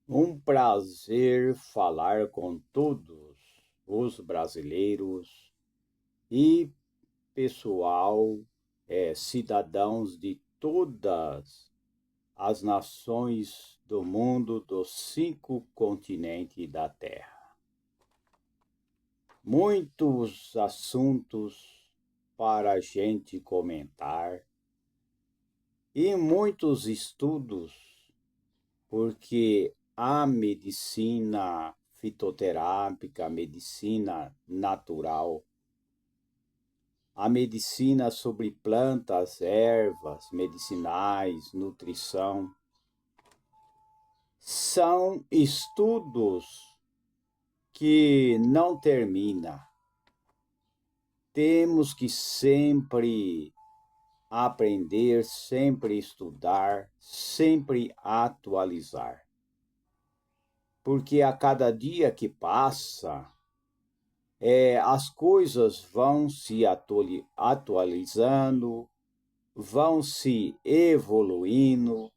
Um prazer falar com todos os brasileiros e pessoal, cidadãos de todas as nações do mundo, dos 5 continentes da Terra. Muitos assuntos para a gente comentar e muitos estudos, porque a medicina fitoterápica, a medicina natural, a medicina sobre plantas, ervas, medicinais, nutrição, são estudos que não terminam. Temos que sempre aprender, sempre estudar, sempre atualizar. Porque a cada dia que passa, as coisas vão se atualizando, vão se evoluindo,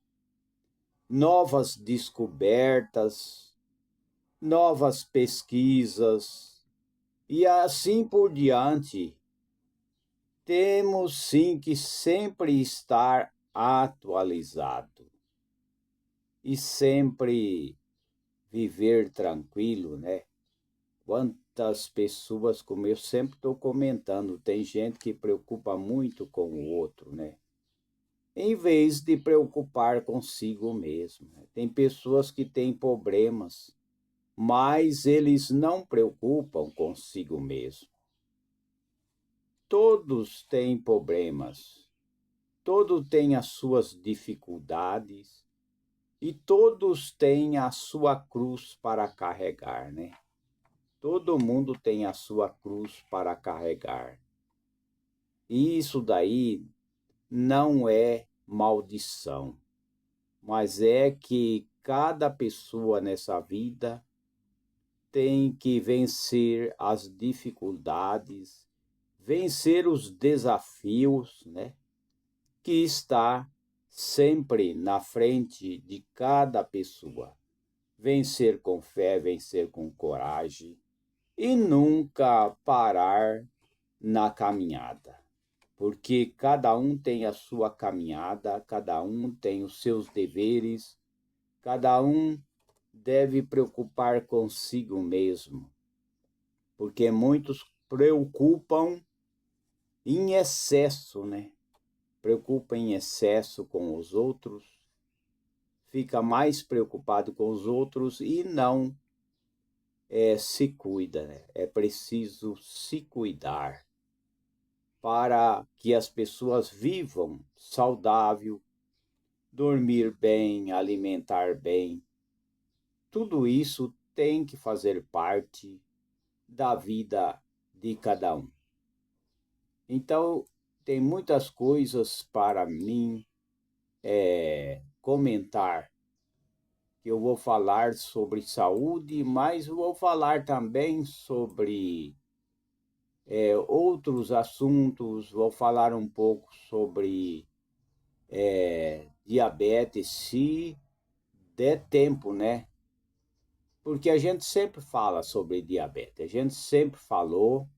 novas descobertas, novas pesquisas e assim por diante. Temos sim que sempre estar atualizado e sempre viver tranquilo, né? Quantas pessoas, como eu sempre estou comentando, tem gente que preocupa muito com o outro, né? Em vez de preocupar consigo mesmo, né? Tem pessoas que têm problemas, mas eles não preocupam consigo mesmo. Todos têm problemas, todos têm as suas dificuldades e todos têm a sua cruz para carregar, né? Todo mundo tem a sua cruz para carregar. E isso daí não é maldição, mas é que cada pessoa nessa vida tem que vencer as dificuldades, vencer os desafios, né, que está sempre na frente de cada pessoa. Vencer com fé, vencer com coragem e nunca parar na caminhada, porque cada um tem a sua caminhada, cada um tem os seus deveres, cada um deve preocupar consigo mesmo, porque muitos preocupam em excesso, né? Preocupa em excesso com os outros, fica mais preocupado com os outros e não se cuida, né? É preciso se cuidar para que as pessoas vivam saudável, dormir bem, alimentar bem. Tudo isso tem que fazer parte da vida de cada um. Então, tem muitas coisas para mim comentar, que eu vou falar sobre saúde, mas vou falar também sobre outros assuntos, vou falar um pouco sobre diabetes, se der tempo, né? Porque a gente sempre fala sobre diabetes, a gente sempre falou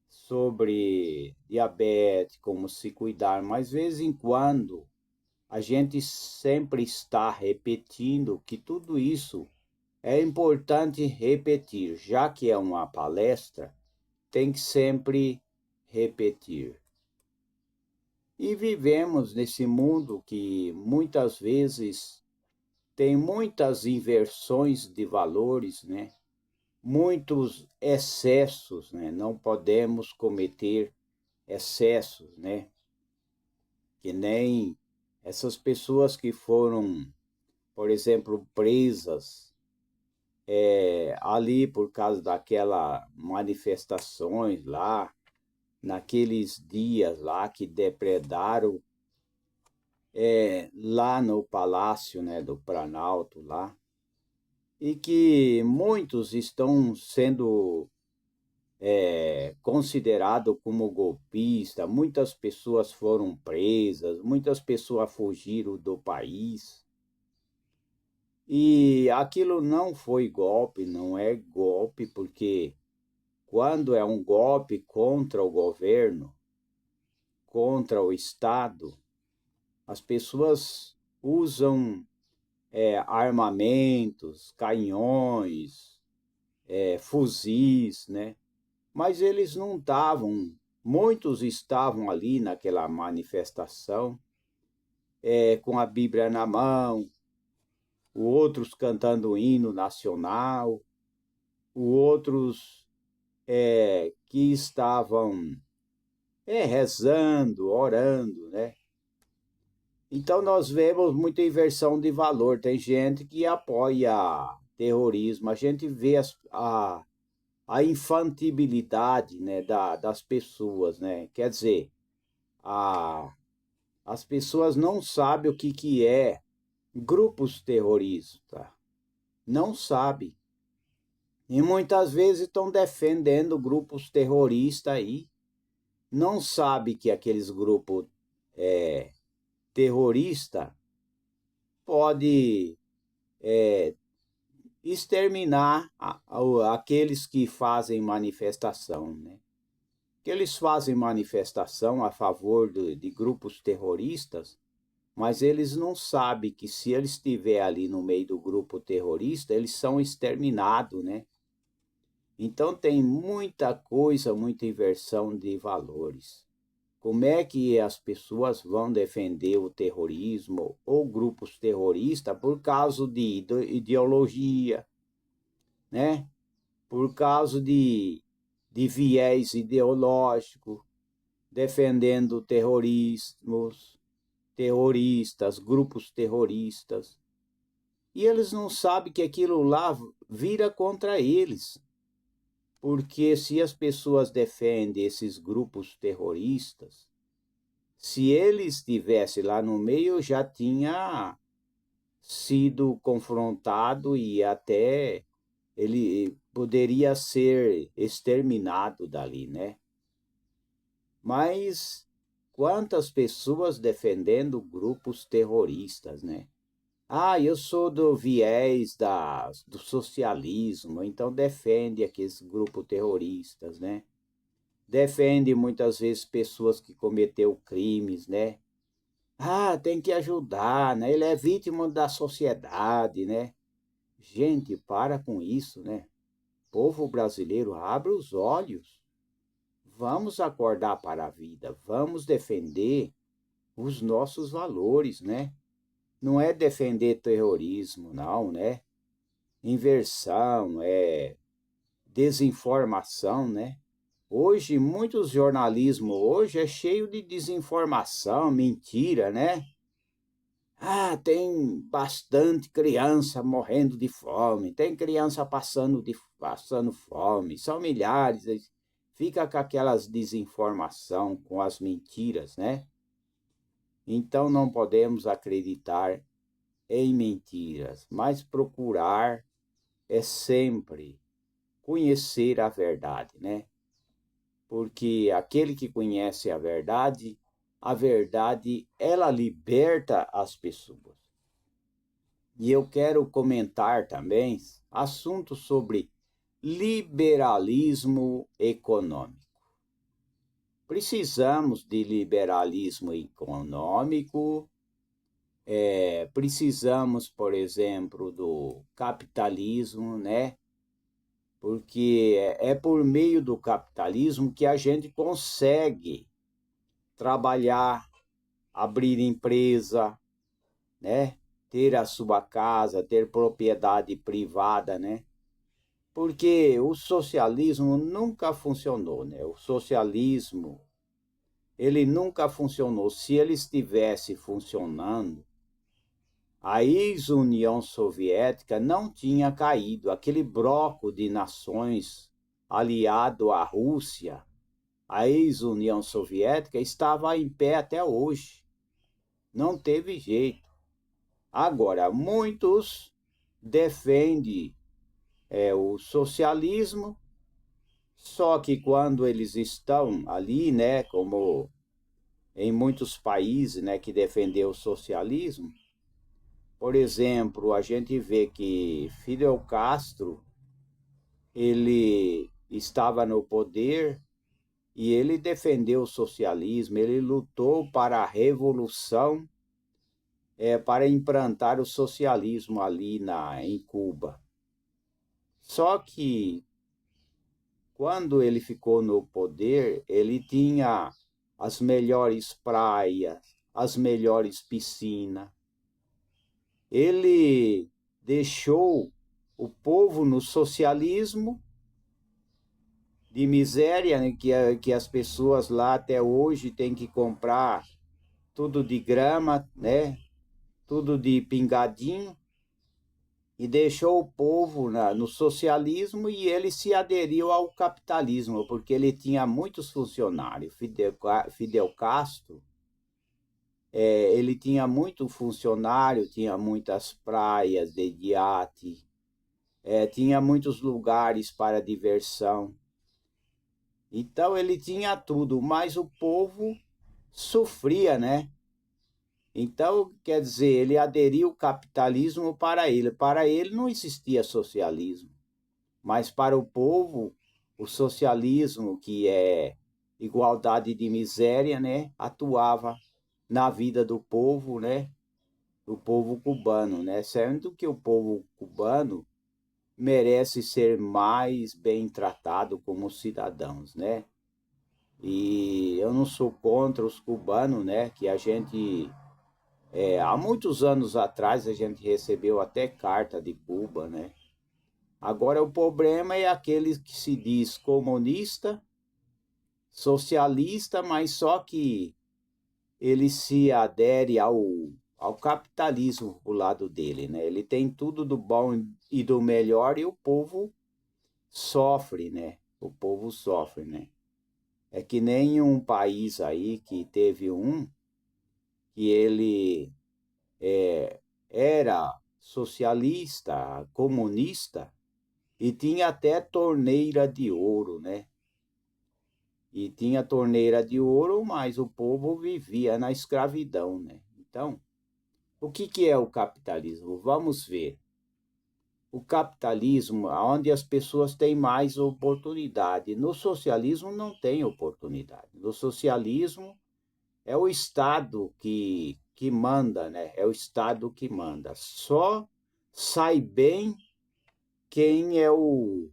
sobre diabetes, como se cuidar, mas de vez em quando a gente sempre está repetindo que tudo isso é importante repetir, já que é uma palestra, tem que sempre repetir. E vivemos nesse mundo que muitas vezes tem muitas inversões de valores, né? Muitos excessos, né? Não podemos cometer excessos, né? Que nem essas pessoas que foram, por exemplo, presas ali por causa daquelas manifestações lá, naqueles dias lá que depredaram lá no palácio, né, do Planalto lá, e que muitos estão sendo considerados como golpistas, muitas pessoas foram presas, muitas pessoas fugiram do país. E aquilo não foi golpe, não é golpe, porque quando é um golpe contra o governo, contra o Estado, as pessoas usam armamentos, canhões, fuzis, né? Mas eles não estavam, muitos estavam ali naquela manifestação, com a Bíblia na mão, outros cantando o hino nacional, outros que estavam rezando, orando, né? Então nós vemos muita inversão de valor. Tem gente que apoia terrorismo, a gente vê a infantilidade, né, das pessoas, né? Quer dizer, as pessoas não sabem o que é grupos terroristas, não sabem. E muitas vezes estão defendendo grupos terroristas aí, não sabe que aqueles grupos terroristas pode exterminar aqueles que fazem manifestação, né? Que eles fazem manifestação a favor de grupos terroristas, mas eles não sabem que se eles estiverem ali no meio do grupo terrorista, eles são exterminados, né? Então tem muita coisa, muita inversão de valores. Como é que as pessoas vão defender o terrorismo ou grupos terroristas por causa de ideologia, né? Por causa de viés ideológico, defendendo terroristas, grupos terroristas. E eles não sabem que aquilo lá vira contra eles. Porque se as pessoas defendem esses grupos terroristas, se ele estivesse lá no meio, já tinha sido confrontado e até ele poderia ser exterminado dali, né? Mas quantas pessoas defendendo grupos terroristas, né? Ah, eu sou do viés do socialismo, então defende aqueles grupos terroristas, né? Defende muitas vezes pessoas que cometeu crimes, né? Ah, tem que ajudar, né? Ele é vítima da sociedade, né? Gente, para com isso, né? Povo brasileiro, abre os olhos. Vamos acordar para a vida, vamos defender os nossos valores, né? Não é defender terrorismo, não, né? Inversão, desinformação, né? Hoje, muitos jornalismo hoje é cheio de desinformação, mentira, né? Ah, tem bastante criança morrendo de fome, tem criança passando fome, são milhares, fica com aquelas desinformação, com as mentiras, né? Então não podemos acreditar em mentiras, mas procurar é sempre conhecer a verdade, né? Porque aquele que conhece a verdade, ela liberta as pessoas. E eu quero comentar também assuntos sobre liberalismo econômico. Precisamos de liberalismo econômico, precisamos, por exemplo, do capitalismo, né? Porque é por meio do capitalismo que a gente consegue trabalhar, abrir empresa, né? Ter a sua casa, ter propriedade privada, né? Porque o socialismo nunca funcionou, né? O socialismo, ele nunca funcionou. Se ele estivesse funcionando, a ex-União Soviética não tinha caído. Aquele bloco de nações aliado à Rússia, a ex-União Soviética, estava em pé até hoje. Não teve jeito. Agora, muitos defendem o socialismo, só que quando eles estão ali, né, como em muitos países, né, que defendeu o socialismo, Por exemplo, a gente vê que Fidel Castro, ele estava no poder e ele defendeu o socialismo, ele lutou para a revolução, para implantar o socialismo ali em Cuba. Só que quando ele ficou no poder, ele tinha as melhores praias, as melhores piscinas. Ele deixou o povo no socialismo de miséria, né, que as pessoas lá até hoje têm que comprar tudo de grama, né, tudo de pingadinho, e deixou o povo no socialismo e ele se aderiu ao capitalismo, porque ele tinha muitos funcionários. Fidel Castro, ele tinha muito funcionário, tinha muitas praias de iate, tinha muitos lugares para diversão. Então ele tinha tudo, mas o povo sofria, né? Então, quer dizer, ele aderiu ao capitalismo para ele. Para ele não existia socialismo, mas para o povo, o socialismo, que é igualdade de miséria, né, atuava na vida do povo, né, do povo cubano, né, sendo que o povo cubano merece ser mais bem tratado como cidadãos, né? E eu não sou contra os cubanos, né, que a gente há muitos anos atrás a gente recebeu até carta de Cuba, né? Agora o problema é aquele que se diz comunista, socialista, mas só que ele se adere ao capitalismo do lado dele, né? Ele tem tudo do bom e do melhor e o povo sofre, né? O povo sofre, né? É que nem um país aí que teve que ele era socialista, comunista, e tinha até torneira de ouro, né? E tinha torneira de ouro, mas o povo vivia na escravidão, né? Então, o que é o capitalismo? Vamos ver. O capitalismo, onde as pessoas têm mais oportunidade. No socialismo não tem oportunidade. No socialismo é o Estado que manda, né? É o Estado que manda. Só sai bem quem é o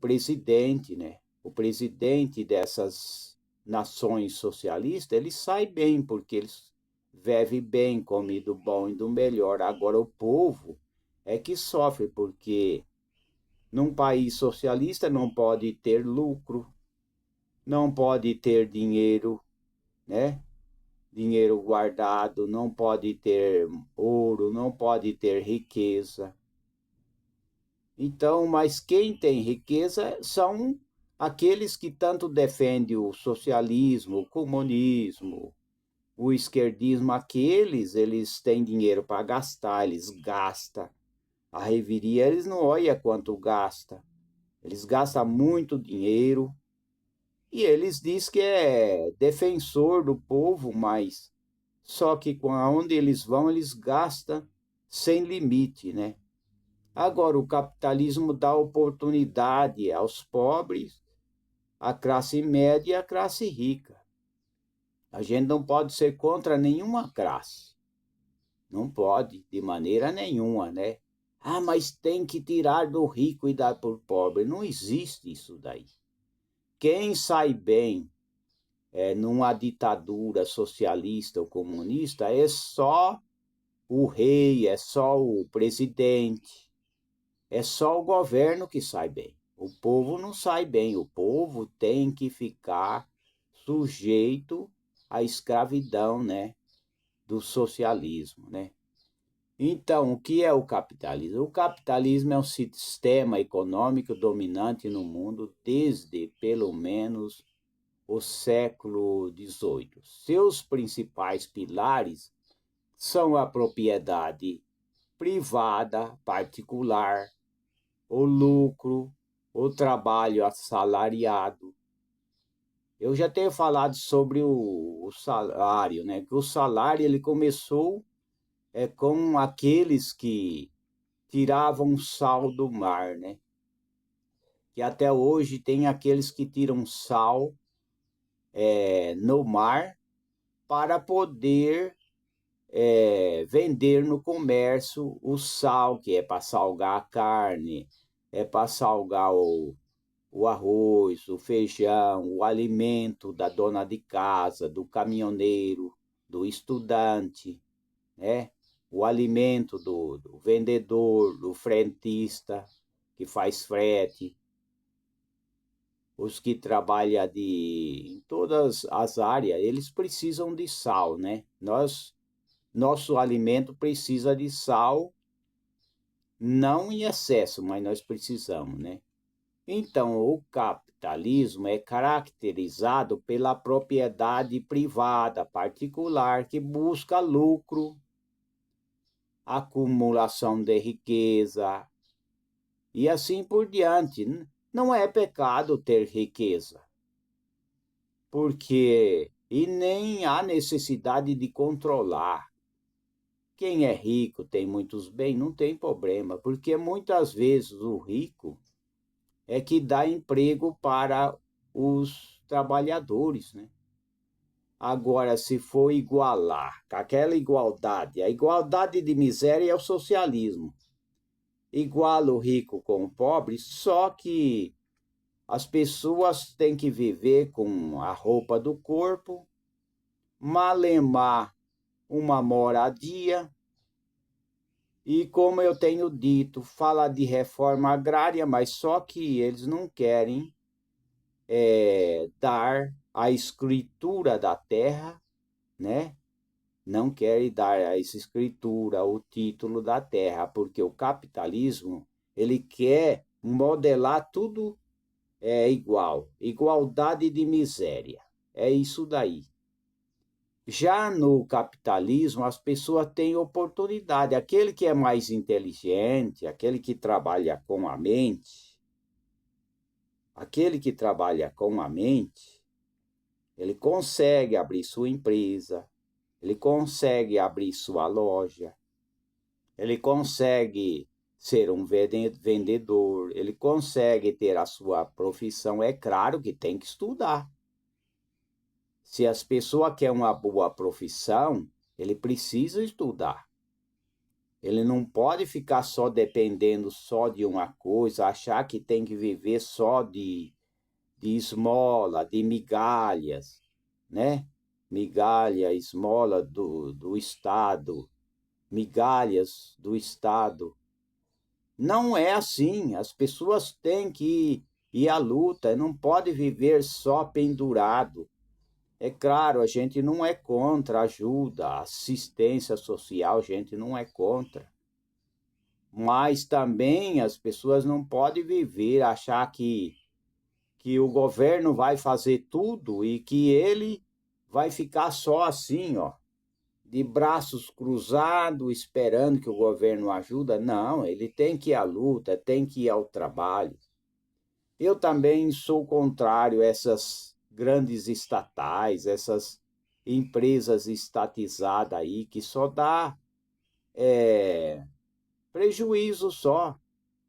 presidente, né? O presidente dessas nações socialistas, ele sai bem, porque eles vive bem, come do bom e do melhor. Agora o povo é que sofre, porque num país socialista não pode ter lucro, não pode ter dinheiro, né? Dinheiro guardado, não pode ter ouro, não pode ter riqueza. Então, mas quem tem riqueza são aqueles que tanto defendem o socialismo, o comunismo, o esquerdismo. Eles têm dinheiro para gastar, eles gastam. A reveria, eles não olham quanto gasta. Eles gastam muito dinheiro e eles dizem que é defensor do povo, mas só que onde eles vão, eles gastam sem limite, né? Agora, o capitalismo dá oportunidade aos pobres, à classe média e à classe rica. A gente não pode ser contra nenhuma classe. Não pode, de maneira nenhuma, né? Ah, mas tem que tirar do rico e dar para o pobre. Não existe isso daí. Quem sai bem numa ditadura socialista ou comunista é só o rei, é só o presidente, é só o governo que sai bem. O povo não sai bem. O povo tem que ficar sujeito à escravidão, né, do socialismo, né? Então, o que é o capitalismo? O capitalismo é um sistema econômico dominante no mundo desde, pelo menos, o século XVIII. Seus principais pilares são a propriedade privada, particular, o lucro, o trabalho assalariado. Eu já tenho falado sobre o salário, né? Que o salário ele começou é com aqueles que tiravam sal do mar, né? Que até hoje tem aqueles que tiram sal no mar para poder vender no comércio o sal, que é para salgar a carne, é para salgar o arroz, o feijão, o alimento da dona de casa, do caminhoneiro, do estudante, né? O alimento do vendedor, do frentista, que faz frete, os que trabalham em todas as áreas, eles precisam de sal, né? Nosso alimento precisa de sal, não em excesso, mas nós precisamos, né? Então, o capitalismo é caracterizado pela propriedade privada particular que busca lucro, acumulação de riqueza e assim por diante. Não é pecado ter riqueza, porque e nem há necessidade de controlar. Quem é rico tem muitos bens, não tem problema, porque muitas vezes o rico é que dá emprego para os trabalhadores, né? Agora, se for igualar, com aquela igualdade, a igualdade de miséria é o socialismo. Iguala o rico com o pobre, só que as pessoas têm que viver com a roupa do corpo, malemar uma moradia, e como eu tenho dito, fala de reforma agrária, mas só que eles não querem dar a escritura da terra, né? Não querem dar a essa escritura, o título da terra, porque o capitalismo, ele quer modelar tudo igual, igualdade de miséria. É isso daí. Já no capitalismo, as pessoas têm oportunidade. Aquele que é mais inteligente, aquele que trabalha com a mente, aquele que trabalha com a mente, ele consegue abrir sua empresa, ele consegue abrir sua loja, ele consegue ser um vendedor, ele consegue ter a sua profissão. É claro que tem que estudar. Se as pessoas querem uma boa profissão, ele precisa estudar. Ele não pode ficar só dependendo só de uma coisa, achar que tem que viver só de esmola, de migalhas, né? Migalha, esmola do Estado, migalhas do Estado. Não é assim. As pessoas têm que ir à luta, não pode viver só pendurado. É claro, a gente não é contra ajuda, assistência social, a gente não é contra. Mas também as pessoas não podem viver, achar que o governo vai fazer tudo e que ele vai ficar só assim, ó, de braços cruzados, esperando que o governo ajude. Não, ele tem que ir à luta, tem que ir ao trabalho. Eu também sou contrário a essas grandes estatais, essas empresas estatizadas aí, que só dá prejuízo só,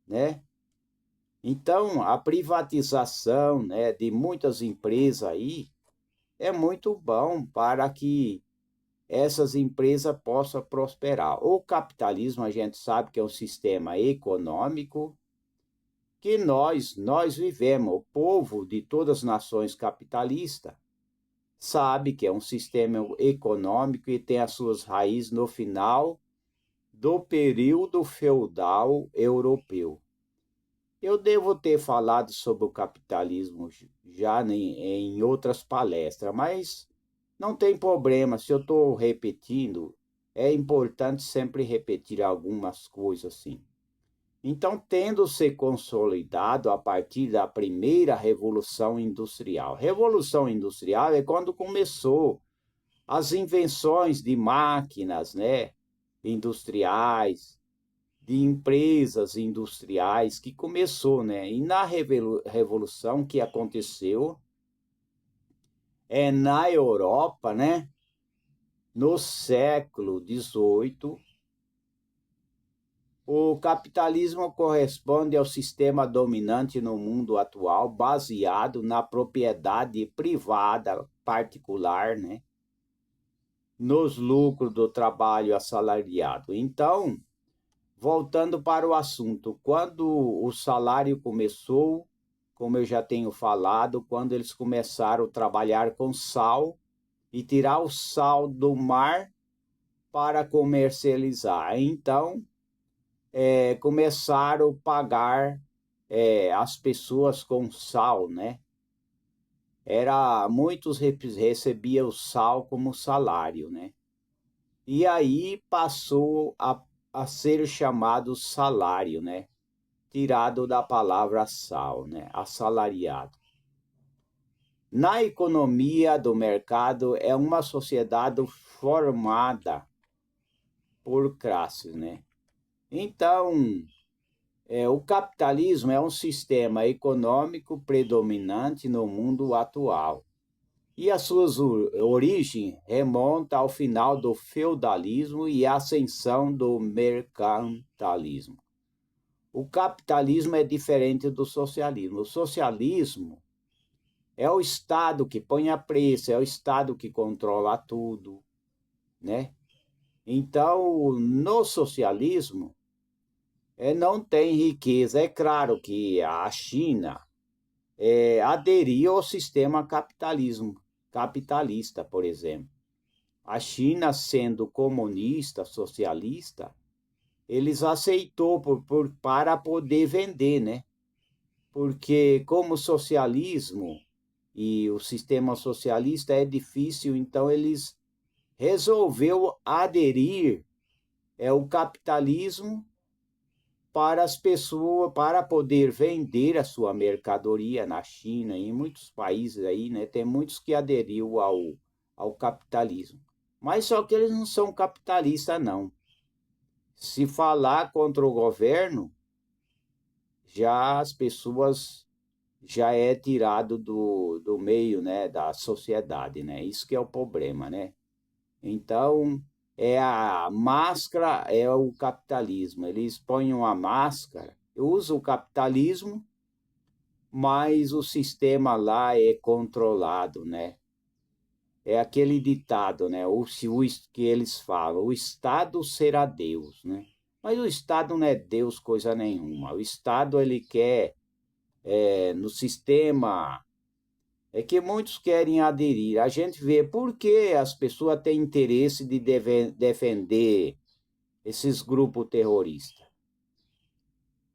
né? Então, a privatização, né, de muitas empresas aí é muito bom para que essas empresas possam prosperar. O capitalismo, a gente sabe que é um sistema econômico que nós vivemos. O povo de todas as nações capitalistas sabe que é um sistema econômico e tem as suas raízes no final do período feudal europeu. Eu devo ter falado sobre o capitalismo já em outras palestras, mas não tem problema, se eu estou repetindo, é importante sempre repetir algumas coisas assim. Então, tendo se consolidado a partir da primeira Revolução Industrial. Revolução Industrial é quando começou as invenções de máquinas, né, industriais, de empresas industriais que começou, né? E na revolução que aconteceu na Europa, né? No século XVIII, O capitalismo corresponde ao sistema dominante no mundo atual, baseado na propriedade privada particular, né? Nos lucros do trabalho assalariado. Então, voltando para o assunto, quando o salário começou, como eu já tenho falado, quando eles começaram a trabalhar com sal e tirar o sal do mar para comercializar. Então, começaram a pagar as pessoas com sal, né? Muitos recebiam o sal como salário, né? E aí passou a ser chamado salário, né? Tirado da palavra sal, né? Assalariado. Na economia do mercado é uma sociedade formada por classes, né? Então, o capitalismo é um sistema econômico predominante no mundo atual. E as suas origens remontam ao final do feudalismo e à ascensão do mercantilismo. O capitalismo é diferente do socialismo. O socialismo é o Estado que põe a preço, é o Estado que controla tudo, né? Então, no socialismo, não tem riqueza. É claro que a China aderiu ao sistema capitalista, por exemplo. A China, sendo comunista, socialista, eles aceitou para poder vender, né? Porque como o socialismo e o sistema socialista é difícil, então eles resolveu aderir ao capitalismo para as pessoas, para poder vender a sua mercadoria na China e em muitos países aí, né? Tem muitos que aderiu ao capitalismo. Mas só que eles não são capitalistas, não. Se falar contra o governo, já as pessoas já é tirado do meio, né, da sociedade, né? Isso que é o problema, né? Então, a máscara é o capitalismo. Eles põem uma máscara, usam o capitalismo, mas o sistema lá é controlado, né? É aquele ditado, né? Que eles falam, o Estado será Deus, né? Mas o Estado não é Deus coisa nenhuma. O Estado, ele quer, no sistema, é que muitos querem aderir. A gente vê por que as pessoas têm interesse de defender esses grupos terroristas.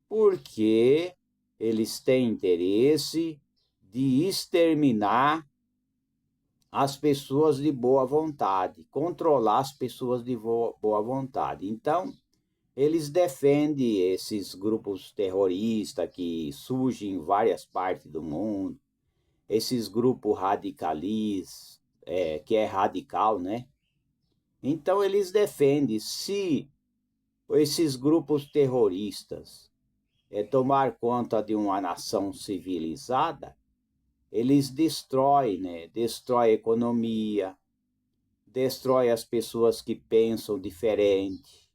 Porque eles têm interesse de exterminar as pessoas de boa vontade, controlar as pessoas de boa vontade. Então, eles defendem esses grupos terroristas que surgem em várias partes do mundo, esses grupos radicalistas, que é radical, né? Então, eles defendem, se esses grupos terroristas tomar conta de uma nação civilizada, eles destroem, né? Destrói a economia, destrói as pessoas que pensam diferente.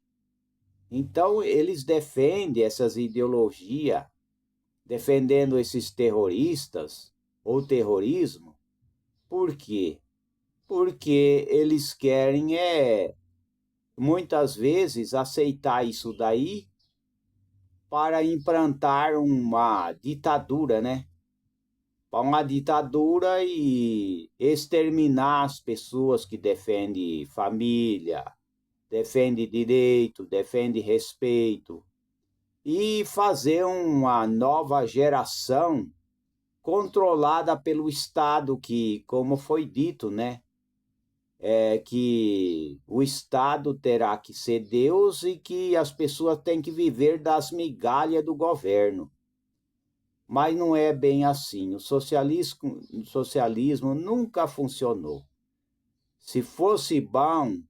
Então, eles defendem essas ideologias, defendendo esses terroristas ou terrorismo. Por quê? Porque eles querem, muitas vezes, aceitar isso daí para implantar uma ditadura, né? Para uma ditadura e exterminar as pessoas que defendem família, defendem direito, defendem respeito, e fazer uma nova geração controlada pelo Estado, que, como foi dito, né? Que o Estado terá que ser Deus e que as pessoas têm que viver das migalhas do governo. Mas não é bem assim. O socialismo nunca funcionou. Se fosse bom,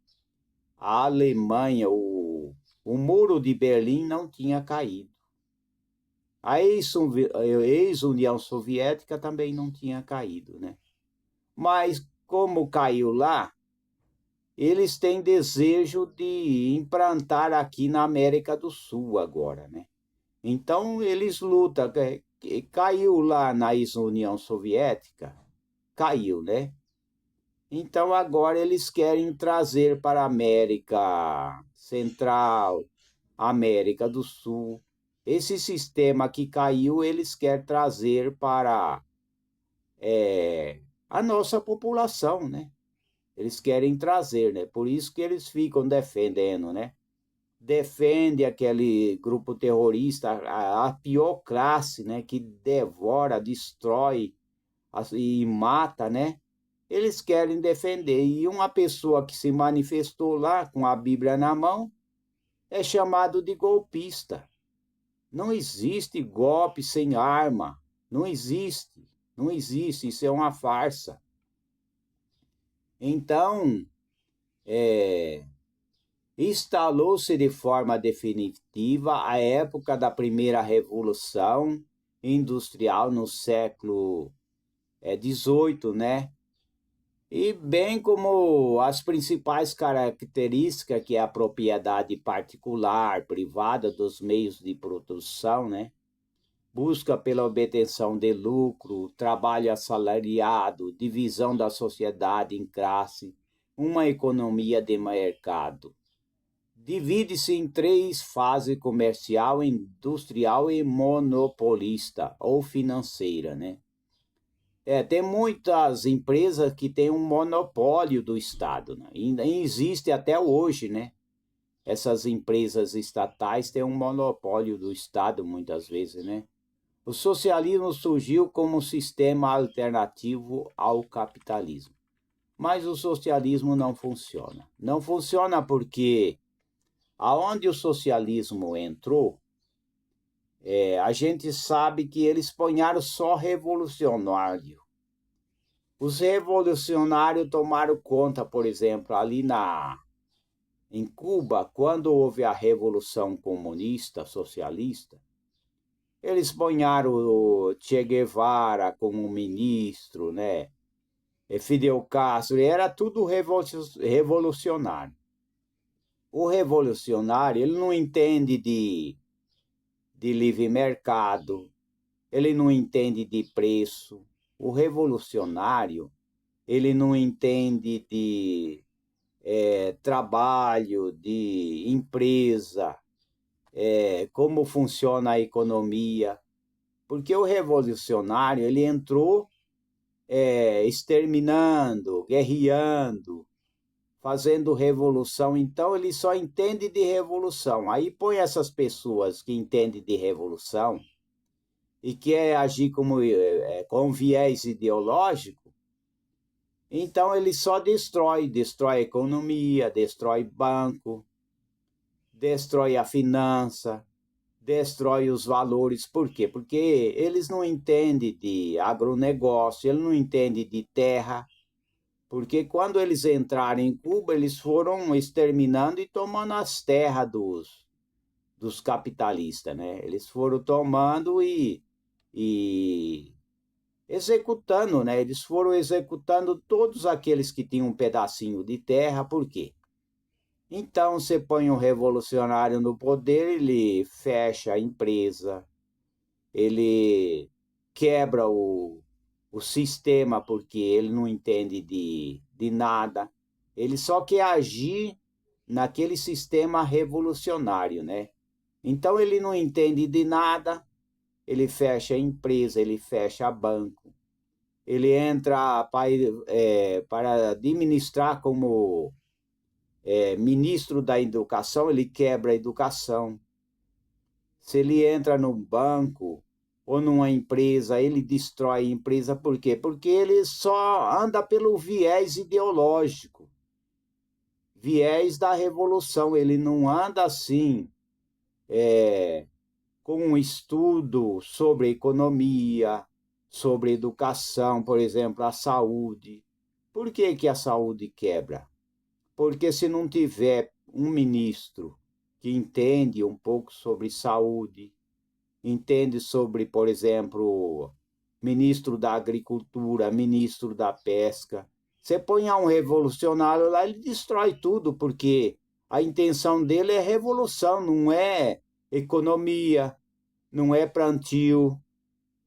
a Alemanha, o Muro de Berlim não tinha caído. A ex-União Soviética também não tinha caído, né? Mas como caiu lá, eles têm desejo de implantar aqui na América do Sul agora, né? Então, eles lutam. Caiu lá na ex-União Soviética, caiu, né? Então, agora eles querem trazer para a América Central, América do Sul. Esse sistema que caiu, eles querem trazer para a nossa população, né? Eles querem trazer, né? Por isso que eles ficam defendendo, né? Defende aquele grupo terrorista, a pior classe, né? Que devora, destrói e mata, né? Eles querem defender. E uma pessoa que se manifestou lá com a Bíblia na mão é chamado de golpista. Não existe golpe sem arma. Não existe. Não existe. Isso é uma farsa. Então, instalou-se de forma definitiva a época da primeira revolução industrial no século XVIII, né? E bem como as principais características, que é a propriedade particular, privada dos meios de produção, né? Busca pela obtenção de lucro, trabalho assalariado, divisão da sociedade em classe, uma economia de mercado. Divide-se em três fases: comercial, industrial e monopolista ou financeira, né? Tem muitas empresas que têm um monopólio do Estado, né? Ainda existe até hoje, né? Essas empresas estatais têm um monopólio do Estado muitas vezes, né? O socialismo surgiu como um sistema alternativo ao capitalismo. Mas o socialismo não funciona. Não funciona porque aonde o socialismo entrou, a gente sabe que eles ponharam só revolucionário. Os revolucionários tomaram conta, por exemplo, em Cuba, quando houve a Revolução Comunista, Socialista, eles ponharam o Che Guevara como ministro, né? Fidel Castro, era tudo revolucionário. O revolucionário, ele não entende de livre mercado, ele não entende de preço. O revolucionário, ele não entende de trabalho, de empresa, como funciona a economia. Porque o revolucionário, ele entrou exterminando, guerreando, fazendo revolução. Então, ele só entende de revolução. Aí põe essas pessoas que entendem de revolução e quer agir com viés ideológico, então ele só destrói a economia, destrói banco, destrói a finança, destrói os valores. Por quê? Porque eles não entendem de agronegócio, eles não entendem de terra, porque quando eles entraram em Cuba, eles foram exterminando e tomando as terras dos capitalistas, né? Eles foram tomando e executando, né? Eles foram executando todos aqueles que tinham um pedacinho de terra. Por quê? Então, você põe um revolucionário no poder, ele fecha a empresa, ele quebra o sistema, porque ele não entende de nada. Ele só quer agir naquele sistema revolucionário, né? Então, ele não entende de nada, ele fecha a empresa, ele fecha banco, ele entra para administrar como ministro da educação, ele quebra a educação. Se ele entra no banco ou numa empresa, ele destrói a empresa. Por quê? Porque ele só anda pelo viés ideológico, viés da revolução. Ele não anda assim, com um estudo sobre economia, sobre educação, por exemplo, a saúde. Por que que a saúde quebra? Porque se não tiver um ministro que entende um pouco sobre saúde, entende sobre, por exemplo, ministro da Agricultura, ministro da Pesca, Você põe um revolucionário lá, ele destrói tudo, porque a intenção dele é revolução, não é economia, não é plantio,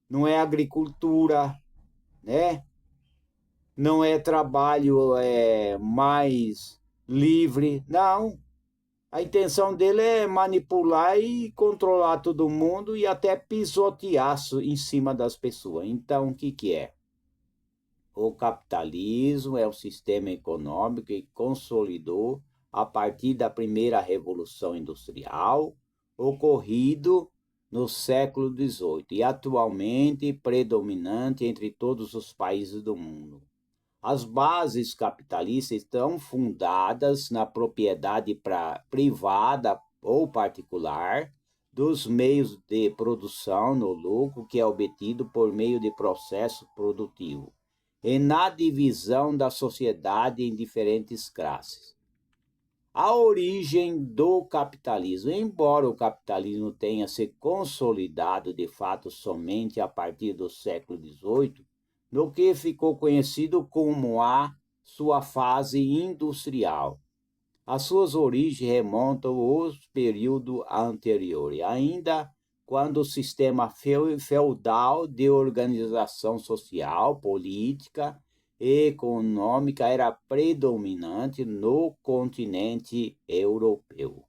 não é agricultura, né? Não é trabalho mais livre, não. A intenção dele é manipular e controlar todo mundo e até pisotear em cima das pessoas. Então, o que que é? O capitalismo é um sistema econômico que consolidou a partir da primeira revolução industrial, ocorrido no século XVIII e atualmente predominante entre todos os países do mundo. As bases capitalistas estão fundadas na propriedade privada ou particular dos meios de produção no lucro que é obtido por meio de processo produtivo e na divisão da sociedade em diferentes classes. A origem do capitalismo, embora o capitalismo tenha se consolidado de fato somente a partir do século XVIII, no que ficou conhecido como a sua fase industrial. As suas origens remontam ao período anterior, ainda quando o sistema feudal de organização social, política e econômica era predominante no continente europeu.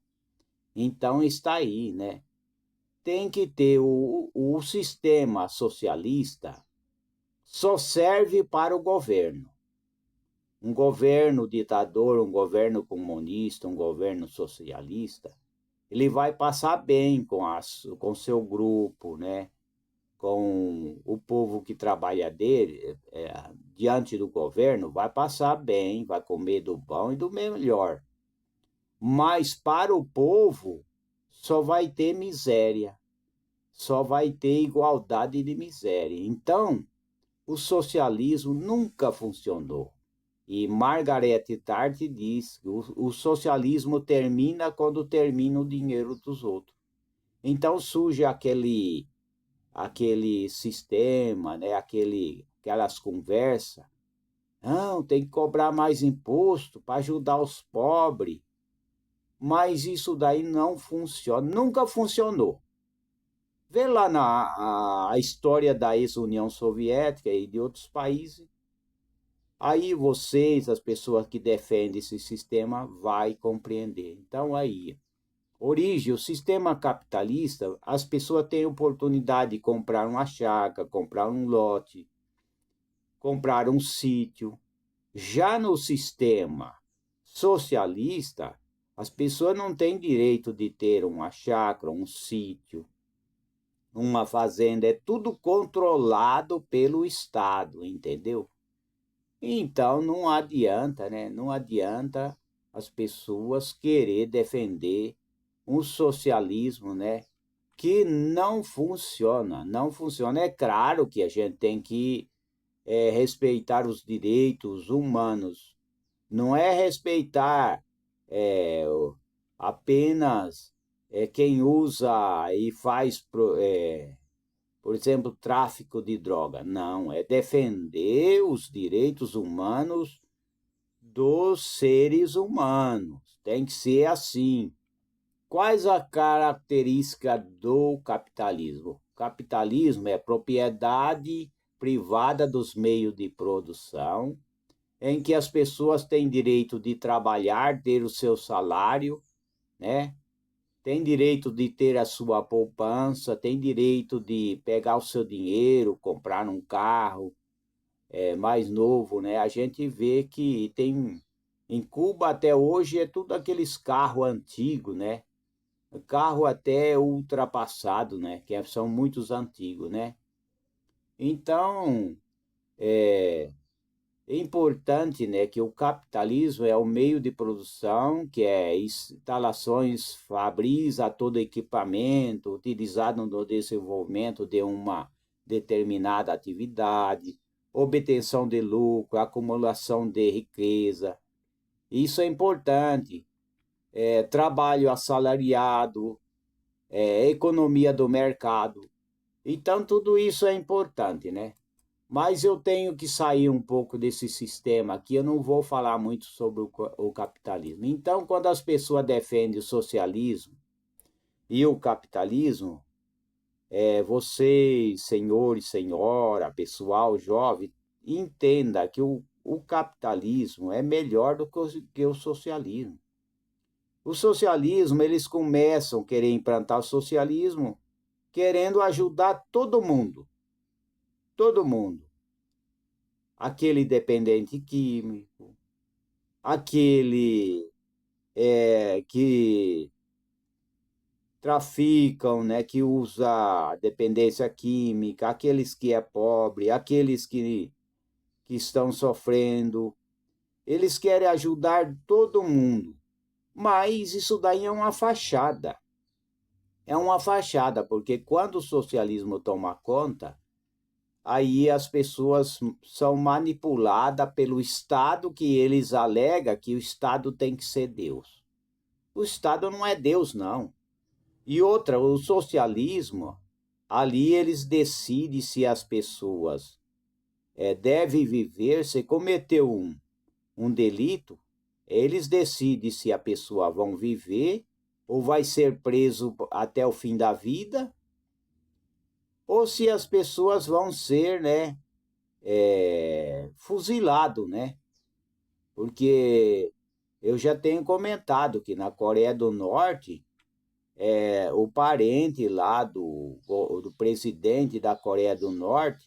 Então está aí, né? Tem que ter o sistema socialista só serve para o governo. Um governo ditador, um governo comunista, um governo socialista, ele vai passar bem com seu grupo, né? Com o povo que trabalha dele, diante do governo, vai passar bem, vai comer do bom e do melhor. Mas para o povo, só vai ter miséria, só vai ter igualdade de miséria. Então, o socialismo nunca funcionou. E Margaret Thatcher diz que o socialismo termina quando termina o dinheiro dos outros. Então surge aquele sistema, né? Aquelas conversas. Não, tem que cobrar mais imposto para ajudar os pobres. Mas isso daí não funciona, nunca funcionou. Vê lá a história da ex-União Soviética e de outros países. Aí vocês, as pessoas que defendem esse sistema, vai compreender. Então aí, origem, o sistema capitalista, as pessoas têm oportunidade de comprar uma chácara, comprar um lote, comprar um sítio. Já no sistema socialista, as pessoas não têm direito de ter uma chácara, um sítio, uma fazenda, é tudo controlado pelo Estado, entendeu? Então não adianta, né? Não adianta as pessoas querer defender um socialismo, né? Que não funciona, não funciona. É claro que a gente tem que respeitar os direitos humanos. Não é respeitar é, apenas quem usa e faz por exemplo, tráfico de droga. Não, é defender os direitos humanos dos seres humanos. Tem que ser assim. Quais a característica do capitalismo? O capitalismo é propriedade privada dos meios de produção, em que as pessoas têm direito de trabalhar, ter o seu salário, né? Tem direito de ter a sua poupança, tem direito de pegar o seu dinheiro, comprar um carro mais novo, né? A gente vê que tem em Cuba até hoje é tudo aqueles carros antigos, né? Carro até ultrapassado, né? Que são muitos antigos, né? Então, é importante, né, que o capitalismo é o meio de produção, que é instalações fabris a todo equipamento utilizado no desenvolvimento de uma determinada atividade, obtenção de lucro, acumulação de riqueza. Isso é importante. Trabalho assalariado, economia do mercado. Então, tudo isso é importante, né? Mas eu tenho que sair um pouco desse sistema aqui, eu não vou falar muito sobre o capitalismo. Então, quando as pessoas defendem o socialismo e o capitalismo, vocês, senhor e senhora, pessoal jovem, entenda que o capitalismo é melhor do que o socialismo. O socialismo, eles começam a querer implantar o socialismo querendo ajudar todo mundo. Todo mundo. Aquele dependente químico, aquele que traficam, né, que usa dependência química, aqueles que é pobre, aqueles que estão sofrendo. Eles querem ajudar todo mundo. Mas isso daí é uma fachada. É uma fachada, porque quando o socialismo toma conta, aí as pessoas são manipuladas pelo Estado, que eles alegam que o Estado tem que ser Deus. O Estado não é Deus, não. E outra, o socialismo, ali eles decidem se as pessoas devem viver, se cometeu um delito, eles decidem se a pessoa vão viver ou vai ser preso até o fim da vida, ou se as pessoas vão ser, né, fuzilado, né? Porque eu já tenho comentado que na Coreia do Norte, o parente lá do presidente da Coreia do Norte,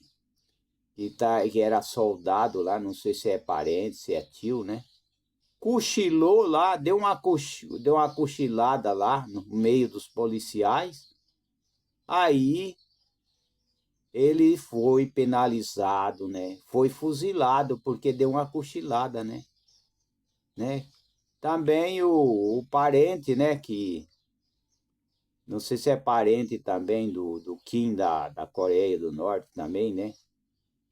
que era soldado lá, não sei se é parente, se é tio, né? Cochilou lá, deu uma cochilada lá no meio dos policiais. Aí ele foi penalizado, né? Foi fuzilado porque deu uma cochilada, né? Também o parente, né? Que não sei se é parente também do Kim da Coreia do Norte também, né?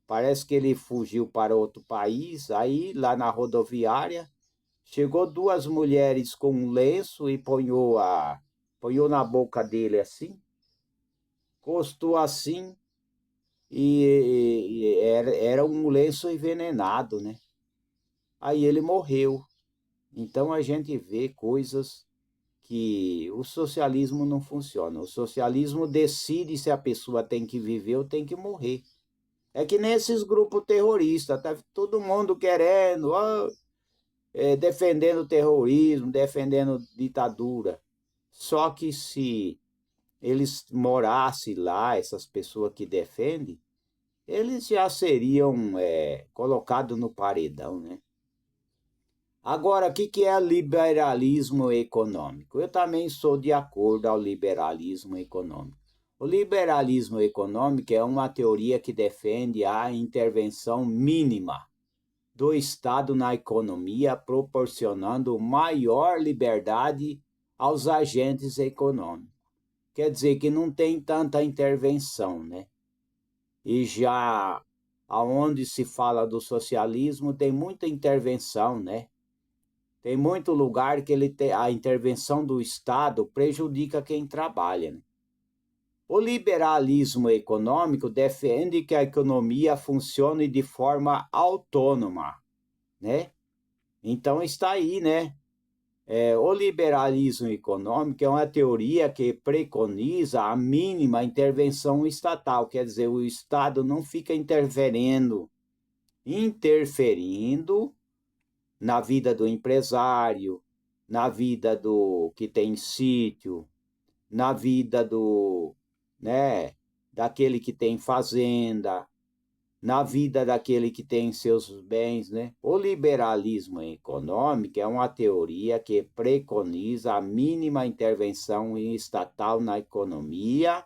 Parece que ele fugiu para outro país, aí lá na rodoviária chegou duas mulheres com um lenço e ponhou na boca dele assim, encostou assim e era um lenço envenenado, né? Aí ele morreu. Então a gente vê coisas que o socialismo não funciona. O socialismo decide se a pessoa tem que viver ou tem que morrer. É que nesses grupos terroristas, tá todo mundo querendo, defendendo o terrorismo, defendendo ditadura. Só que se eles morassem lá, essas pessoas que defendem, eles já seriam colocados no paredão, né? Agora, o que é liberalismo econômico? Eu também sou de acordo ao liberalismo econômico. O liberalismo econômico é uma teoria que defende a intervenção mínima do Estado na economia, proporcionando maior liberdade aos agentes econômicos. Quer dizer que não tem tanta intervenção, né? E já aonde se fala do socialismo tem muita intervenção, né? Tem muito lugar que a intervenção do Estado prejudica quem trabalha, né? O liberalismo econômico defende que a economia funcione de forma autônoma, né? Então está aí, né? O liberalismo econômico é uma teoria que preconiza a mínima intervenção estatal, quer dizer, o Estado não fica interferindo na vida do empresário, na vida do que tem sítio, na vida né, daquele que tem fazenda, na vida daquele que tem seus bens, né? O liberalismo econômico é uma teoria que preconiza a mínima intervenção estatal na economia,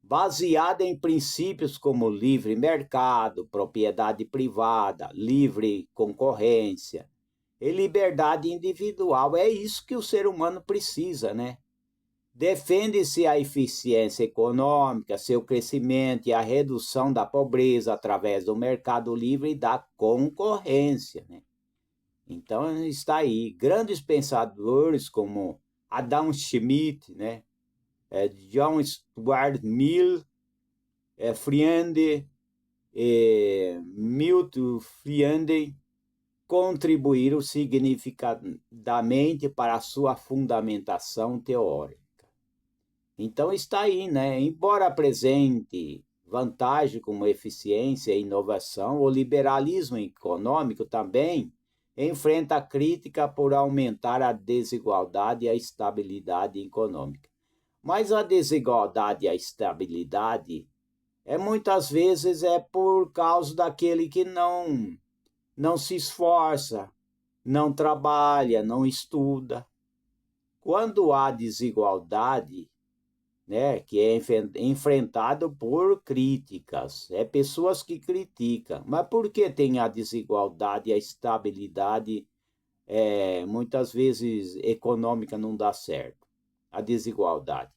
baseada em princípios como livre mercado, propriedade privada, livre concorrência e liberdade individual. É isso que o ser humano precisa, né? Defende-se a eficiência econômica, seu crescimento e a redução da pobreza através do mercado livre e da concorrência, né? Então está aí grandes pensadores como Adam Smith, né? John Stuart Mill, Friend, Milton Friedman contribuíram significativamente para a sua fundamentação teórica. Então está aí, né? Embora apresente vantagem como eficiência e inovação, o liberalismo econômico também enfrenta a crítica por aumentar a desigualdade e a estabilidade econômica. Mas a desigualdade e a estabilidade muitas vezes é por causa daquele que não se esforça, não trabalha, não estuda. Quando há desigualdade, né, que é enfrentado por críticas, pessoas que criticam. Mas por que tem a desigualdade e a estabilidade, muitas vezes econômica não dá certo? A desigualdade.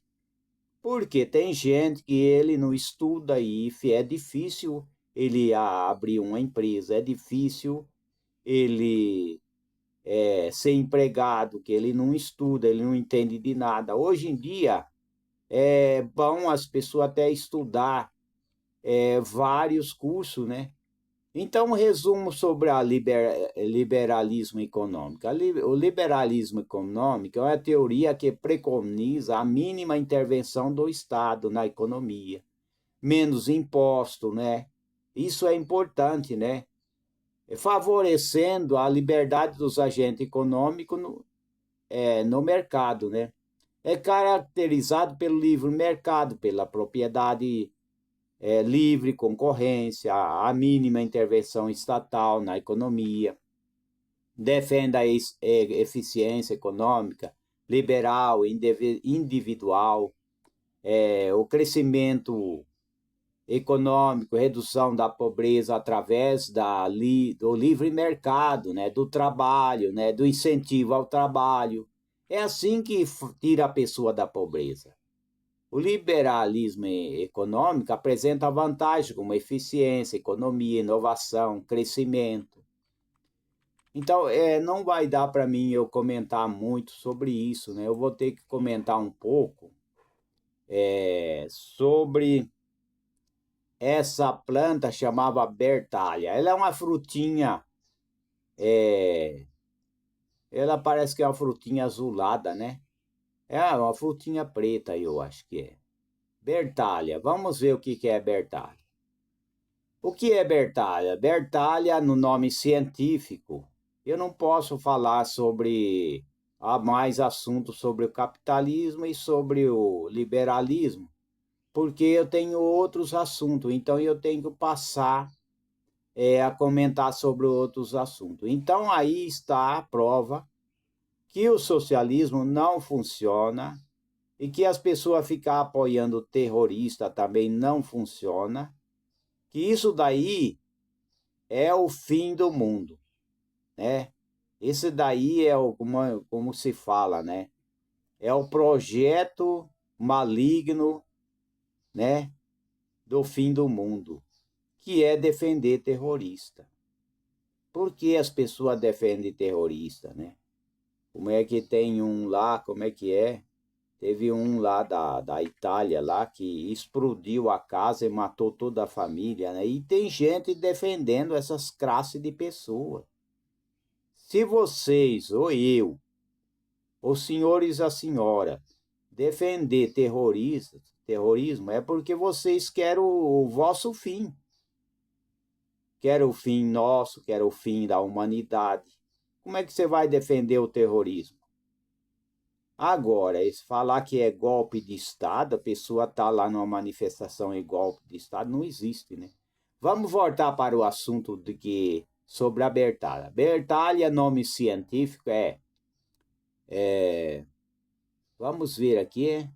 Porque tem gente que ele não estuda e é difícil ele abrir uma empresa, é difícil ele ser empregado, que ele não estuda, ele não entende de nada. Hoje em dia, é bom as pessoas até estudar vários cursos, né? Então, um resumo sobre a liberalismo econômico. O liberalismo econômico é uma teoria que preconiza a mínima intervenção do Estado na economia, menos imposto, né? Isso é importante, né? Favorecendo a liberdade dos agentes econômicos no mercado, né? É caracterizado pelo livre mercado, pela propriedade livre concorrência, a mínima intervenção estatal na economia, defende a eficiência econômica, liberal, individual, o crescimento econômico, redução da pobreza através do livre mercado, né, do trabalho, né, do incentivo ao trabalho. É assim que tira a pessoa da pobreza. O liberalismo econômico apresenta vantagens como eficiência, economia, inovação, crescimento. Então, não vai dar para mim eu comentar muito sobre isso, né? Eu vou ter que comentar um pouco sobre essa planta chamada Bertalha. Ela é uma frutinha, ela parece que é uma frutinha azulada, né? É uma frutinha preta, eu acho que é. Bertalha, vamos ver o que é Bertalha. O que é Bertalha? Bertalha, no nome científico, eu não posso falar sobre mais assuntos sobre o capitalismo e sobre o liberalismo, porque eu tenho outros assuntos, então eu tenho que passar a comentar sobre outros assuntos. Então aí está a prova que o socialismo não funciona e que as pessoas ficar apoiando o terrorista também não funciona, que isso daí é o fim do mundo, né? Esse daí é como se fala, né? É o projeto maligno, né, do fim do mundo, que é defender terrorista. Por que as pessoas defendem terrorista, né? Como é que tem um lá, como é que é? Teve um lá da Itália lá que explodiu a casa e matou toda a família, né? E tem gente defendendo essas classes de pessoas. Se vocês, ou eu, os senhores e a senhora, defender terrorismo, é porque vocês querem o vosso fim. Querem o fim nosso, querem o fim da humanidade. Como é que você vai defender o terrorismo? Agora, falar que é golpe de Estado, a pessoa está lá numa manifestação em golpe de Estado, não existe, né? Vamos voltar para o assunto sobre a Bertalha. Bertalha, nome científico vamos ver aqui,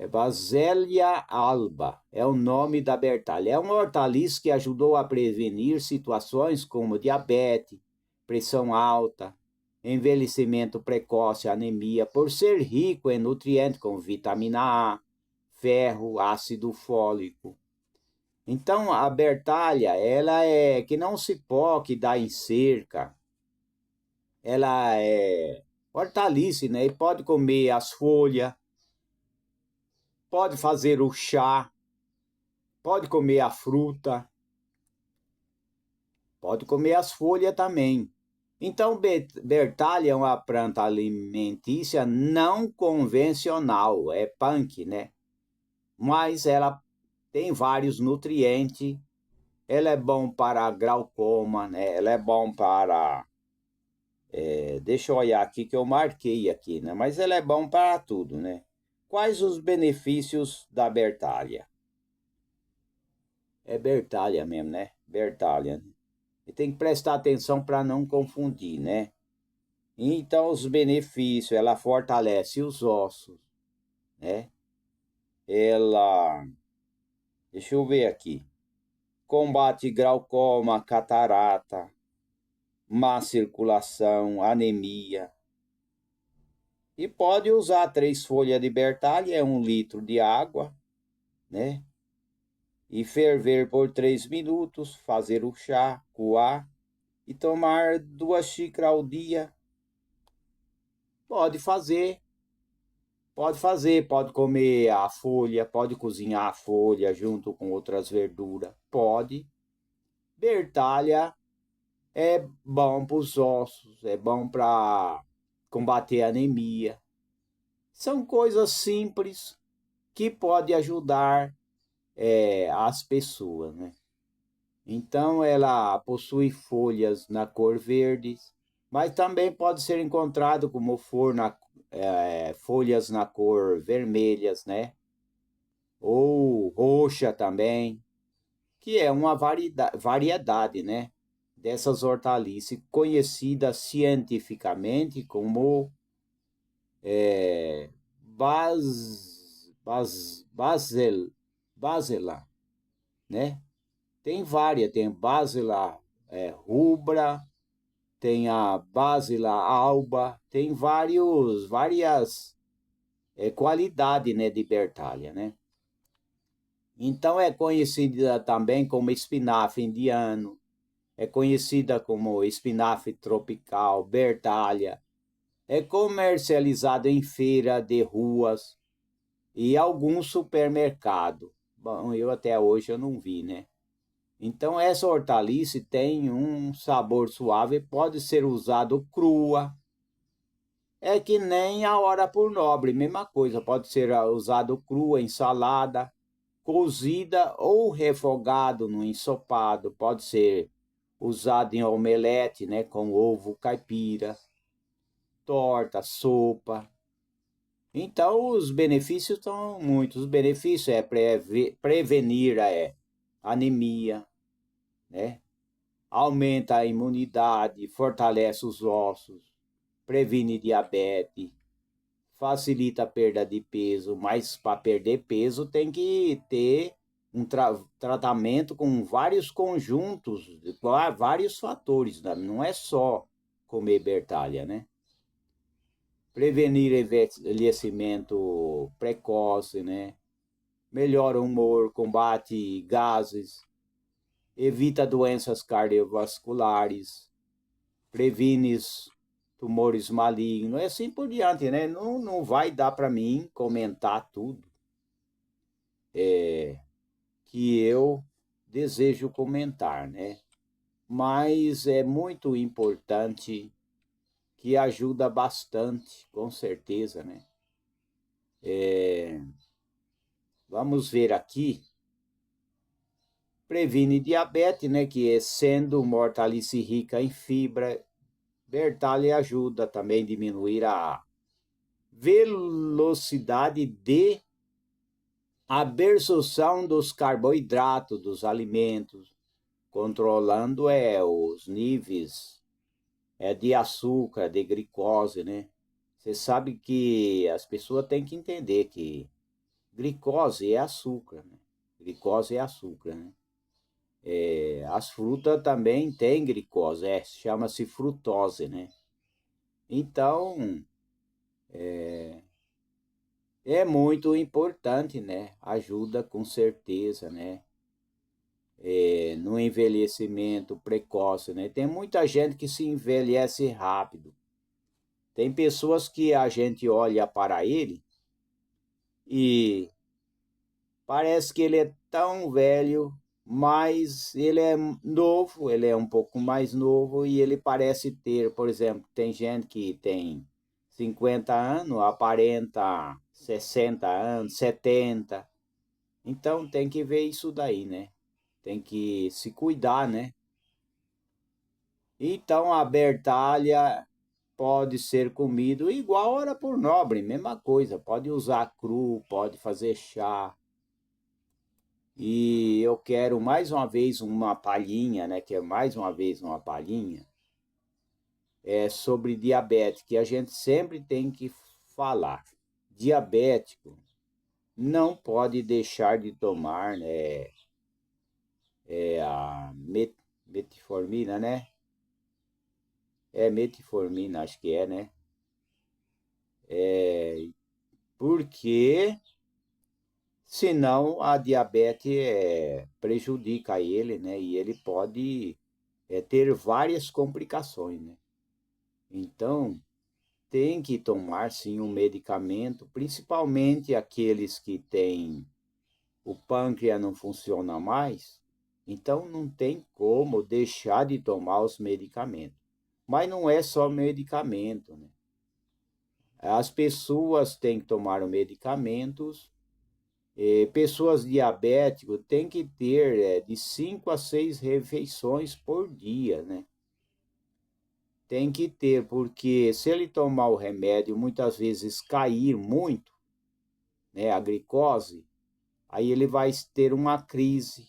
Basélia alba, é o nome da Bertalha. É uma hortaliça que ajudou a prevenir situações como diabetes, pressão alta, envelhecimento precoce, anemia, por ser rico em nutrientes como vitamina A, ferro, ácido fólico. Então, a Bertalha, ela é que não se pode dar em cerca, ela é hortaliça, né? E pode comer as folhas, pode fazer o chá, Pode comer a fruta, pode comer as folhas também. Então, bertalha é uma planta alimentícia não convencional, é punk, né? Mas ela tem vários nutrientes. Ela é bom para glaucoma, né? Ela é bom para... deixa eu olhar aqui que eu marquei aqui, né? Mas ela é bom para tudo, né? Quais os benefícios da bertalha? É bertalha mesmo, né? Bertalha. E tem que prestar atenção para não confundir, né? Então, os benefícios, ela fortalece os ossos, né? Ela, deixa eu ver aqui, combate glaucoma, catarata, má circulação, anemia. E pode usar 3 folhas de bertalha, é 1 litro de água, né? E ferver por 3 minutos, fazer o chá, coar e tomar 2 xícaras ao dia. Pode fazer, pode comer a folha, pode cozinhar a folha junto com outras verduras, pode. Bertalha é bom para os ossos, é bom para combater a anemia. São coisas simples que podem ajudar as pessoas, né? Então ela possui folhas na cor verde, mas também pode ser encontrado como folhas na cor vermelhas, né? Ou roxa também, que é uma variedade, né? Dessas hortaliças, conhecidas cientificamente como basela, né? Tem várias, tem Basila rubra, tem a Basila alba, tem várias qualidades, né, de bertalha, né? Então é conhecida também como espinafre indiano, é conhecida como espinafre tropical, bertalha, é comercializado em feira de ruas e alguns supermercados. Bom, eu até hoje eu não vi, né? Então, essa hortaliça tem um sabor suave e pode ser usado crua. É que nem a hora por nobre, mesma coisa. Pode ser usado crua em salada, cozida ou refogado no ensopado. Pode ser usado em omelete, né, com ovo caipira, torta, sopa. Então, os benefícios são muitos. Os benefícios é prevenir anemia, né? Aumenta a imunidade, fortalece os ossos, previne diabetes, facilita a perda de peso, mas para perder peso tem que ter um tratamento com vários conjuntos, vários fatores, né? Não é só comer bertalha, né? Prevenir envelhecimento precoce, né? Melhora o humor, combate gases, evita doenças cardiovasculares, previne tumores malignos, e assim por diante, né? Não vai dar para mim comentar tudo que eu desejo comentar, né? Mas é muito importante, que ajuda bastante, com certeza, né? Vamos ver aqui. Previne diabetes, né? Que é sendo uma hortaliça rica em fibra, bertalha ajuda também a diminuir a velocidade de absorção dos carboidratos dos alimentos, controlando os níveis de açúcar, de glicose, né? Você sabe que as pessoas têm que entender que glicose é açúcar, né? Glicose é açúcar, né? As frutas também têm glicose, chama-se frutose, né? Então, é muito importante, né? Ajuda com certeza, né? No envelhecimento precoce, né? Tem muita gente que se envelhece rápido. Tem pessoas que a gente olha para ele e parece que ele tão velho, mas ele é novo, ele é um pouco mais novo e ele parece ter, por exemplo, tem gente que tem 50 anos, aparenta 60 anos, 70. Então tem que ver isso daí, né? Tem que se cuidar, né? Então a bertalha pode ser comido igual hora por nobre, mesma coisa. Pode usar cru, pode fazer chá. E eu quero mais uma vez uma palhinha, né? Que é mais uma vez uma palhinha, sobre diabetes, que a gente sempre tem que falar. Diabético não pode deixar de tomar, né, a metformina, né? É metformina, acho que é, né? Porque senão a diabetes prejudica ele, né? E ele pode ter várias complicações, né? Então, tem que tomar sim um medicamento, principalmente aqueles que têm o pâncreas não funciona mais, então não tem como deixar de tomar os medicamentos. Mas não é só medicamento, né? As pessoas têm que tomar os medicamentos. Pessoas diabéticas têm que ter de 5 a 6 refeições por dia, né? Tem que ter, porque se ele tomar o remédio, muitas vezes cair muito, né, a glicose, aí ele vai ter uma crise,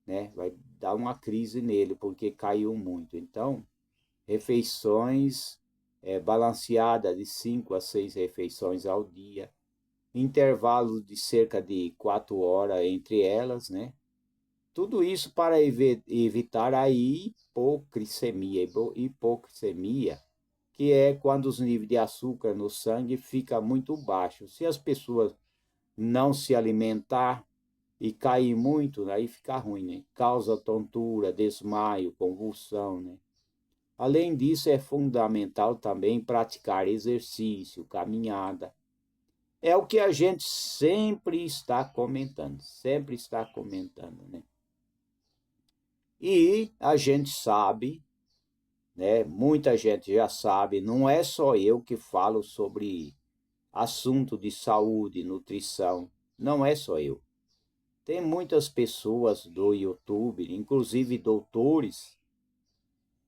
né? Vai dar uma crise nele, porque caiu muito. Então, refeições balanceadas de 5 a 6 refeições ao dia, intervalos de cerca de 4 horas entre elas, né? Tudo isso para evitar a hipoglicemia. Hipoglicemia, que é quando os níveis de açúcar no sangue ficam muito baixos. Se as pessoas não se alimentar e cair muito, aí fica ruim, né? Causa tontura, desmaio, convulsão, né? Além disso, é fundamental também praticar exercício, caminhada. É o que a gente sempre está comentando, né? E a gente sabe, né? Muita gente já sabe, não é só eu que falo sobre assunto de saúde, nutrição, não é só eu. Tem muitas pessoas do YouTube, inclusive doutores,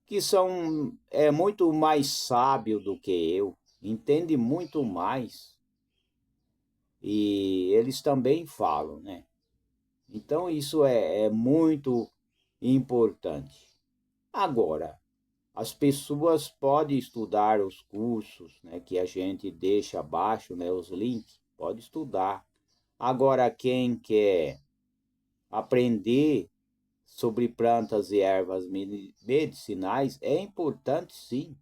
que são muito mais sábios do que eu, entendem muito mais, e eles também falam, né? Então isso é muito importante. Agora, as pessoas podem estudar os cursos, né, que a gente deixa abaixo, né, os links, pode estudar. Agora, quem quer aprender sobre plantas e ervas medicinais, é importante sim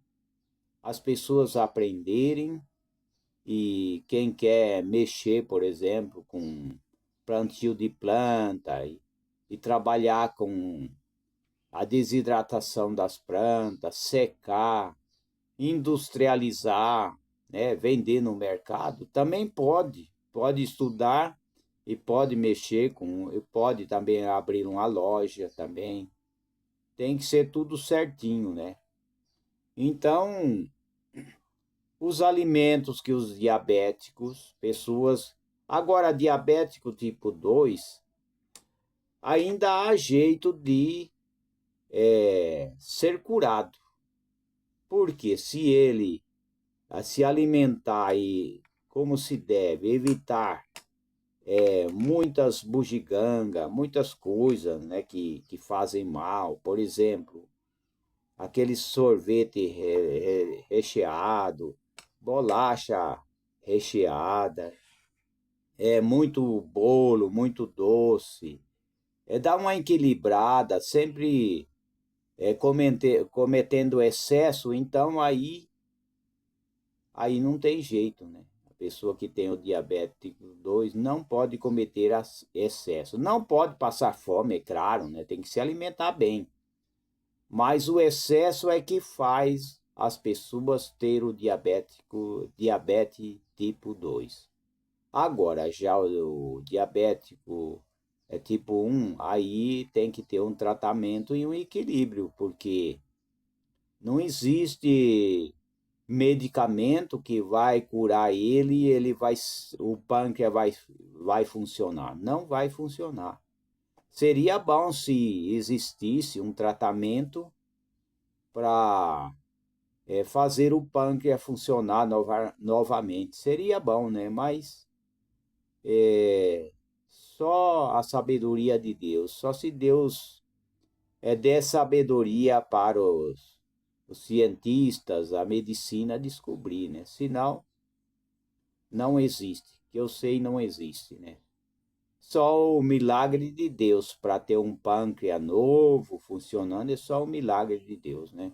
as pessoas aprenderem, e quem quer mexer, por exemplo, com plantio de planta e trabalhar com a desidratação das plantas, secar, industrializar, né, vender no mercado, também pode estudar e pode mexer com, e pode também abrir uma loja também. Tem que ser tudo certinho, né? Então, os alimentos que os diabéticos, pessoas. Agora, diabético tipo 2 ainda há jeito de ser curado. Porque se ele se alimentar e como se deve, evitar muitas bugigangas, muitas coisas, né, que fazem mal. Por exemplo, aquele sorvete recheado, bolacha recheada, muito bolo, muito doce. Dá uma equilibrada, sempre cometendo excesso, então aí não tem jeito, né? A pessoa que tem o diabetes tipo 2 não pode cometer excesso. Não pode passar fome, é claro, né? Tem que se alimentar bem. Mas o excesso é que faz as pessoas ter o diabetes tipo 2. Agora, já o diabético é tipo 1, aí tem que ter um tratamento e um equilíbrio, porque não existe medicamento que vai curar ele e o pâncreas vai funcionar. Não vai funcionar. Seria bom se existisse um tratamento para fazer o pâncreas funcionar novamente. Seria bom, né? Mas só a sabedoria de Deus, só se Deus der sabedoria para os cientistas, a medicina descobrir, né? Senão, não existe. Que eu sei, não existe, né? Só o milagre de Deus para ter um pâncreas novo funcionando é só o milagre de Deus, né?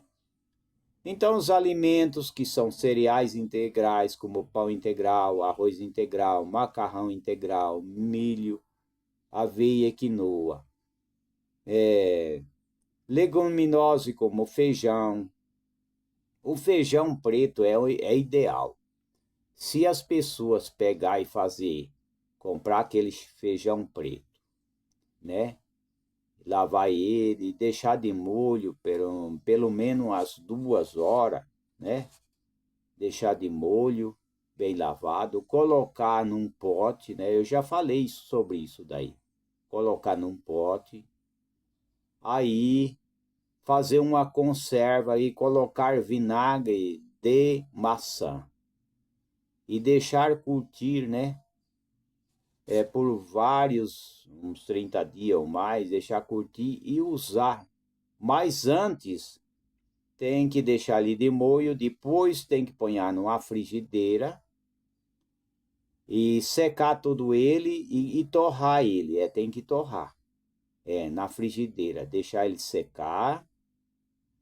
Então, os alimentos que são cereais integrais, como pão integral, arroz integral, macarrão integral, milho, aveia e quinoa, leguminosos como feijão. O feijão preto é ideal. Se as pessoas pegar e comprar aquele feijão preto, né? Lavar ele, deixar de molho pelo menos umas 2 horas, né? Deixar de molho, bem lavado, colocar num pote, né? Eu já falei sobre isso daí. Colocar num pote, aí fazer uma conserva e colocar vinagre de maçã e deixar curtir, né? Por uns 30 dias ou mais, deixar curtir e usar. Mas antes tem que deixar ali de molho, depois tem que pôr numa frigideira e secar todo ele e torrar ele. Tem que torrar. Na frigideira, deixar ele secar.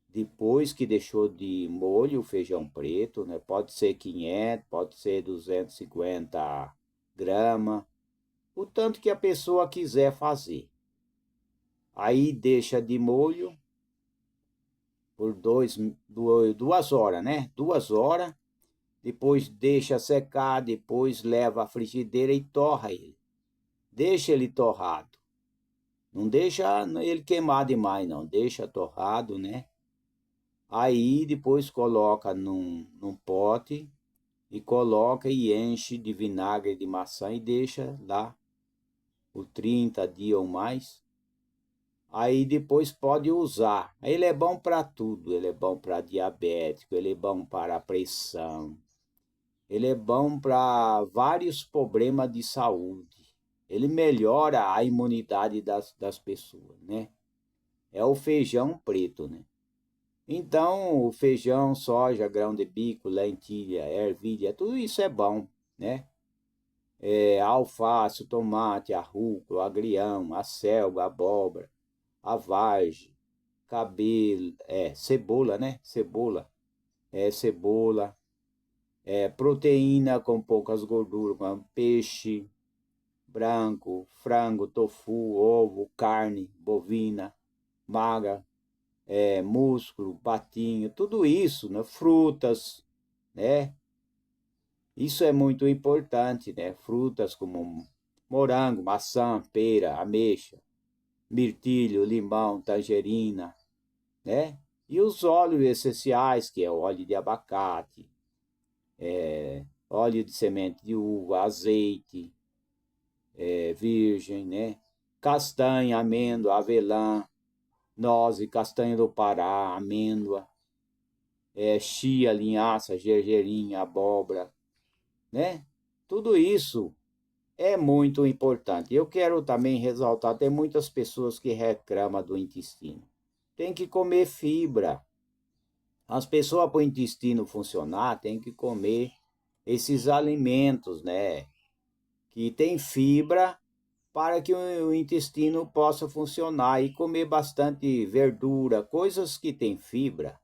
Depois que deixou de molho o feijão preto, né? Pode ser 500, pode ser 250 gramas, o tanto que a pessoa quiser fazer. Aí deixa de molho por 2 horas, né? 2 horas. Depois deixa secar, depois leva à frigideira e torra ele. Deixa ele torrado. Não deixa ele queimar demais, não. Deixa torrado, né? Aí depois coloca num pote e coloca e enche de vinagre de maçã e deixa lá por 30 dias ou mais. Aí depois pode usar. Ele é bom para tudo. Ele é bom para diabético, ele é bom para pressão. Ele é bom para vários problemas de saúde. Ele melhora a imunidade das pessoas, né? É o feijão preto, né? Então, o feijão, soja, grão de bico, lentilha, ervilha, tudo isso é bom, né? A alface, o tomate, a rúcula, o agrião, a selga, a abóbora, a vagem, cabelo, cebola, né? Cebola, proteína com poucas gorduras, como peixe branco, frango, tofu, ovo, carne bovina, magra, músculo, patinho, tudo isso, né? Frutas, né? Isso é muito importante, né? Frutas como morango, maçã, pera, ameixa, mirtilho, limão, tangerina, né? E os óleos essenciais, que é o óleo de abacate, óleo de semente de uva, azeite, virgem, né? Castanha, amêndoa, avelã, noze, castanha do Pará, amêndoa, chia, linhaça, gergelim, abóbora, né? Tudo isso é muito importante. Eu quero também ressaltar, tem muitas pessoas que reclamam do intestino. Tem que comer fibra. As pessoas para o intestino funcionar, tem que comer esses alimentos, né? Que tem fibra para que o intestino possa funcionar e comer bastante verdura, coisas que têm fibra.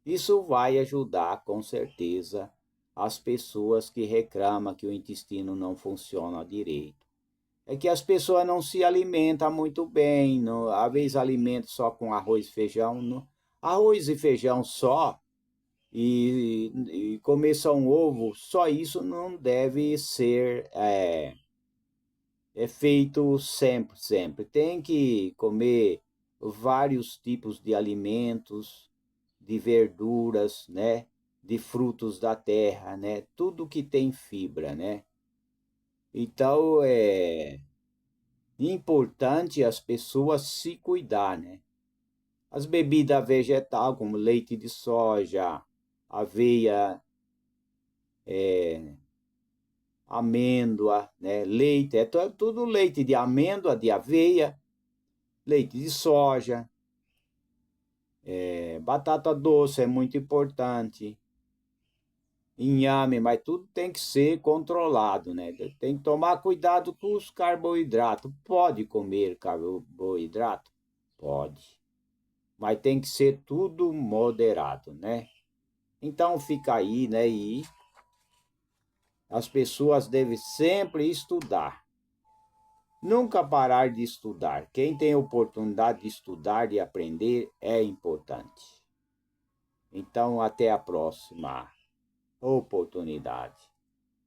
Isso vai ajudar, com certeza, as pessoas que reclamam que o intestino não funciona direito. É que as pessoas não se alimentam muito bem, não, às vezes alimentam só com arroz e feijão. Não, arroz e feijão só, e comer só um ovo, só isso não deve ser é feito sempre, sempre. Tem que comer vários tipos de alimentos, de verduras, né? De frutos da terra, né? Tudo que tem fibra, né? Então, é importante as pessoas se cuidar, né? As bebidas vegetais, como leite de soja, aveia, amêndoa, né? Leite, tudo leite de amêndoa, de aveia, leite de soja, batata doce é muito importante, inhame, mas tudo tem que ser controlado, né? Tem que tomar cuidado com os carboidratos. Pode comer carboidrato? Pode, mas tem que ser tudo moderado, né? Então fica aí, né? E as pessoas devem sempre estudar. Nunca parar de estudar. Quem tem oportunidade de estudar e aprender é importante. Então, até a próxima oportunidade.